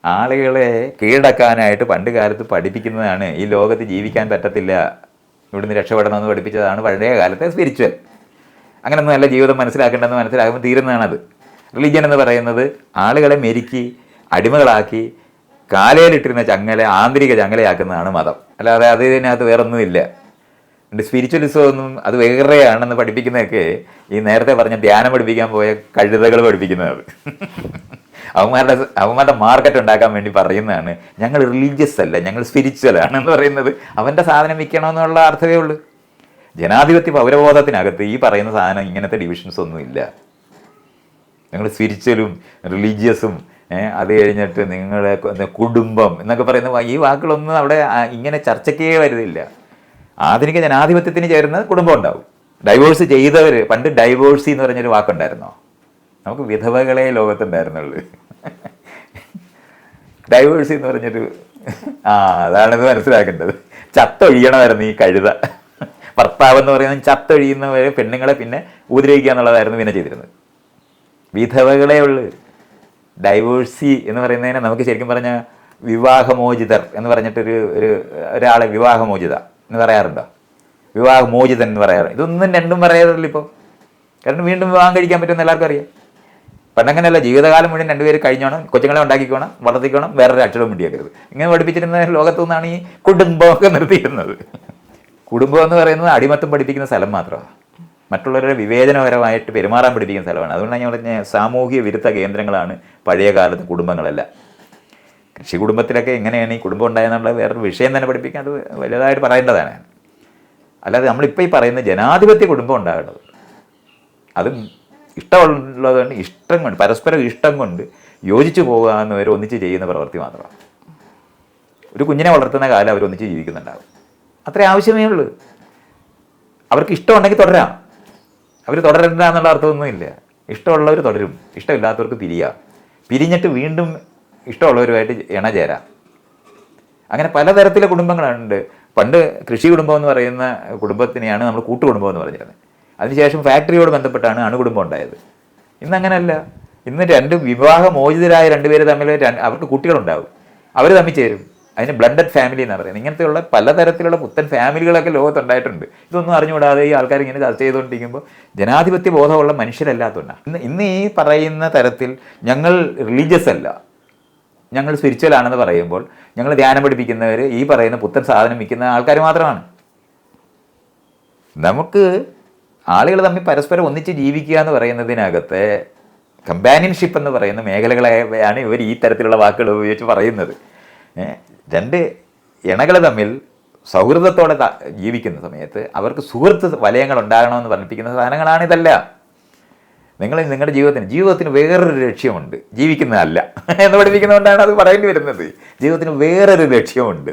ആളുകളെ കീഴടക്കാനായിട്ട് പണ്ട് കാലത്ത് പഠിപ്പിക്കുന്നതാണ് ഈ ലോകത്ത് ജീവിക്കാൻ പറ്റത്തില്ല, ഇവിടുന്ന് രക്ഷപ്പെടണമെന്ന് പഠിപ്പിച്ചതാണ് പഴയ കാലത്തെ സ്പിരിച്വൽ. അങ്ങനെയൊന്നും അല്ല ജീവിതം മനസ്സിലാക്കേണ്ടതെന്ന് മനസ്സിലാക്കുമ്പോൾ തീരുന്നതാണത്. റിലീജിയൻ എന്ന് പറയുന്നത് ആളുകളെ മെരുക്കി അടിമകളാക്കി കാലയിലിട്ടിരുന്ന ചങ്ങല ആന്തരിക ചങ്ങലയാക്കുന്നതാണ് മതം. അല്ലാതെ അതിനകത്ത് വേറൊന്നുമില്ല. സ്പിരിച്വലിസം ഒന്നും അത് വേറെയാണെന്ന് പഠിപ്പിക്കുന്നതൊക്കെ ഈ നേരത്തെ പറഞ്ഞ ധ്യാനം പഠിപ്പിക്കാൻ പോയ കഴുതകൾ പഠിപ്പിക്കുന്നത്. അവന്മാരുടെ മാർക്കറ്റ് ഉണ്ടാക്കാൻ വേണ്ടി പറയുന്നതാണ് ഞങ്ങൾ റിലീജിയസ് അല്ല, ഞങ്ങൾ സ്പിരിച്വൽ ആണെന്ന് പറയുന്നത്. അവൻ്റെ സാധനം വിൽക്കണമെന്നുള്ള അർത്ഥമേ ഉള്ളൂ. ജനാധിപത്യ പൗരബോധത്തിനകത്ത് ഈ പറയുന്ന സാധനം ഇങ്ങനത്തെ ഡിവിഷൻസ് ഒന്നുമില്ല. നിങ്ങൾ സ്പിരിച്വലും റിലീജിയസും അത് കഴിഞ്ഞിട്ട് നിങ്ങളുടെ കുടുംബം എന്നൊക്കെ പറയുന്ന ഈ വാക്കുകളൊന്നും അവിടെ ഇങ്ങനെ ചർച്ചയ്ക്കേ വരുന്നില്ല. ആധുനിക ജനാധിപത്യത്തിന് ചേരുന്ന കുടുംബം ഉണ്ടാവും. ഡൈവോഴ്സ് ചെയ്തവർ, പണ്ട് ഡൈവോഴ്സി എന്ന് പറഞ്ഞൊരു വാക്കുണ്ടായിരുന്നോ? നമുക്ക് വിധവകളെ ലോകത്തുണ്ടായിരുന്നുള്ളൂ. ഡൈവേഴ്സി എന്ന് പറഞ്ഞൊരു അതാണിത് മനസ്സിലാക്കേണ്ടത്. ചത്തൊഴിയണമായിരുന്നു ഈ കഴുത. ഭർത്താവ് എന്ന് പറയുന്നത് ചത്തൊഴിയുന്നവരെ പെണ്ണുങ്ങളെ പിന്നെ ഉപദ്രവിക്കുക എന്നുള്ളതായിരുന്നു പിന്നെ ചെയ്തിരുന്നത്. വിധവകളെ ഉള്ളു. ഡൈവേഴ്സി എന്ന് പറയുന്നതിനെ നമുക്ക് ശരിക്കും പറഞ്ഞാൽ വിവാഹമോചിതർ എന്ന് പറഞ്ഞിട്ടൊരു ഒരാളെ വിവാഹമോചിത എന്ന് പറയാറുണ്ടോ? വിവാഹമോചിതൻ എന്ന് പറയാറുണ്ട്. ഇതൊന്നും രണ്ടും പറയാറില്ല ഇപ്പോൾ. കാരണം വീണ്ടും വിവാഹം കഴിക്കാൻ പറ്റുമെന്ന് എല്ലാവർക്കും അറിയാം. പണ്ടങ്ങനെയല്ല, ജീവിതകാലം മുഴുവൻ രണ്ടുപേര് കഴിഞ്ഞോണം, കൊച്ചുങ്ങളെ ഉണ്ടാക്കിക്കോണം, വളർത്തിക്കോണം, വേറൊരു അക്ഷരവും പിടിയാക്കരുത്. ഇങ്ങനെ പഠിപ്പിച്ചിരുന്ന ലോകത്തു നിന്നാണ് ഈ കുടുംബമൊക്കെ നിർത്തിയിരുന്നത്. കുടുംബം എന്ന് പറയുന്നത് അടിമത്തം പഠിപ്പിക്കുന്ന സ്ഥലം മാത്രമാണ്. മറ്റുള്ളവരുടെ വിവേചനപരമായിട്ട് പെരുമാറാൻ പഠിപ്പിക്കുന്ന സ്ഥലമാണ്. അതുകൊണ്ടാണ് ഞാൻ പറഞ്ഞ സാമൂഹിക വിരുദ്ധ കേന്ദ്രങ്ങളാണ് പഴയ കാലത്ത് കുടുംബങ്ങളല്ല. കൃഷി കുടുംബത്തിലൊക്കെ എങ്ങനെയാണ് ഈ കുടുംബം ഉണ്ടായെന്നുള്ളത് വേറൊരു വിഷയം തന്നെ പഠിപ്പിക്കാൻ അത് വലുതായിട്ട് പറയേണ്ടതാണ്. അല്ലാതെ നമ്മളിപ്പോൾ ഈ പറയുന്ന ജനാധിപത്യ കുടുംബം ഉണ്ടാകേണ്ടത് അതും ഇഷ്ടമുള്ളതുകൊണ്ട്, ഇഷ്ടം കൊണ്ട്, പരസ്പരം ഇഷ്ടം കൊണ്ട് യോജിച്ചു പോകുക എന്നവർ ഒന്നിച്ച് ചെയ്യുന്ന പ്രവൃത്തി മാത്രമാണ്. ഒരു കുഞ്ഞിനെ വളർത്തുന്ന കാലം അവർ ഒന്നിച്ച് ജീവിക്കുന്നുണ്ടാകും. അത്രേ ആവശ്യമേ ഉള്ളൂ. അവർക്ക് ഇഷ്ടമുണ്ടെങ്കിൽ തുടരാം. അവർ തുടരണ്ട എന്നുള്ള അർത്ഥമൊന്നുമില്ല. ഇഷ്ടമുള്ളവർ തുടരും, ഇഷ്ടമില്ലാത്തവർക്ക് പിരിയാം. പിരിഞ്ഞിട്ട് വീണ്ടും ഇഷ്ടമുള്ളവരുമായിട്ട് ഇണചേരാം. അങ്ങനെ പലതരത്തിലെ കുടുംബങ്ങളുണ്ട്. പണ്ട് കൃഷി കുടുംബം എന്ന് പറയുന്ന കുടുംബത്തിനെയാണ് നമ്മൾ കൂട്ടുകുടുംബം എന്ന് പറഞ്ഞിരുന്നത്. അതിനുശേഷം ഫാക്ടറിയോട് ബന്ധപ്പെട്ടാണ് അണുകുടുംബം ഉണ്ടായത്. ഇന്നങ്ങനല്ല. ഇന്ന് വിവാഹമോചിതരായ രണ്ടുപേര് തമ്മിൽ അവർക്ക് കുട്ടികളുണ്ടാവും, അവർ തമ്മിൽ ചേരും. അതിന് ബ്ലഡഡ് ഫാമിലി എന്ന് പറയുന്നത്. ഇങ്ങനത്തെയുള്ള പലതരത്തിലുള്ള പുത്തൻ ഫാമിലികളൊക്കെ ലോകത്തുണ്ടായിട്ടുണ്ട്. ഇതൊന്നും അറിഞ്ഞുകൂടാതെ ഈ ആൾക്കാർ ഇങ്ങനെ ചർച്ച ചെയ്തുകൊണ്ടിരിക്കുമ്പോൾ ജനാധിപത്യ ബോധമുള്ള മനുഷ്യരല്ലാത്തതുകൊണ്ടാണ് ഇന്ന് ഈ പറയുന്ന തരത്തിൽ ഞങ്ങൾ റിലീജിയസ് അല്ല, ഞങ്ങൾ സ്പിരിച്വൽ ആണെന്ന് പറയുമ്പോൾ ഞങ്ങൾ ധ്യാനം പഠിപ്പിക്കുന്നവർ ഈ പറയുന്ന പുത്തൻ സാധനം വിൽക്കുന്ന ആൾക്കാർ മാത്രമാണ്. നമുക്ക് ആളുകൾ തമ്മിൽ പരസ്പരം ഒന്നിച്ച് ജീവിക്കുക എന്ന് പറയുന്നതിനകത്തെ കമ്പാനിയൻഷിപ്പ് എന്ന് പറയുന്ന മേഖലകളെയാണ് ഇവർ ഈ തരത്തിലുള്ള വാക്കുകൾ ഉപയോഗിച്ച് പറയുന്നത്. രണ്ട് ഇണകൾ തമ്മിൽ സൗഹൃദത്തോടെ ജീവിക്കുന്ന സമയത്ത് അവർക്ക് സുഹൃത്ത് വലയങ്ങൾ ഉണ്ടാകണമെന്ന് പഠിപ്പിക്കുന്ന സാധനങ്ങളാണിതെല്ലാം. നിങ്ങളുടെ ജീവിതത്തിന് വേറൊരു ലക്ഷ്യമുണ്ട്, ജീവിക്കുന്നതല്ല എന്ന് പഠിപ്പിക്കുന്നതുകൊണ്ടാണ് അത് പറയേണ്ടി വരുന്നത്. ജീവിതത്തിന് വേറൊരു ലക്ഷ്യമുണ്ട്.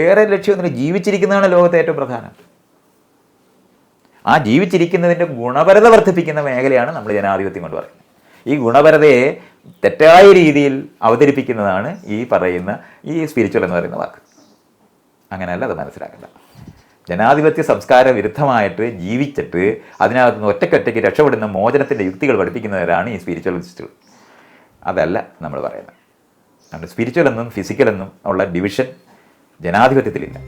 വേറെ ലക്ഷ്യമൊന്നും, ജീവിച്ചിരിക്കുന്നതാണ് ലോകത്തെ ഏറ്റവും പ്രധാനം. ആ ജീവിച്ചിരിക്കുന്നതിൻ്റെ ഗുണപരത വർദ്ധിപ്പിക്കുന്ന മേഖലയാണ് നമ്മൾ ജനാധിപത്യം കൊണ്ട് പറയുന്നത്. ഈ ഗുണപരതയെ തെറ്റായ രീതിയിൽ അവതരിപ്പിക്കുന്നതാണ് ഈ പറയുന്ന ഈ സ്പിരിച്വൽ എന്ന് പറയുന്ന വാക്ക്. അങ്ങനെയല്ല അത് മനസ്സിലാക്കേണ്ട. ജനാധിപത്യ സംസ്കാര വിരുദ്ധമായിട്ട് ജീവിച്ചിട്ട് അതിനകത്ത് നിന്ന് ഒറ്റയ്ക്കൊറ്റയ്ക്ക് രക്ഷപ്പെടുന്ന മോചനത്തിൻ്റെ യുക്തികൾ പഠിപ്പിക്കുന്നവരാണ് ഈ സ്പിരിച്വലിസ്റ്റുകൾ. അതല്ല നമ്മൾ പറയുന്നത്. സ്പിരിച്വൽ എന്നും ഫിസിക്കൽ എന്നും ഉള്ള ഡിവിഷൻ ജനാധിപത്യത്തിലില്ല.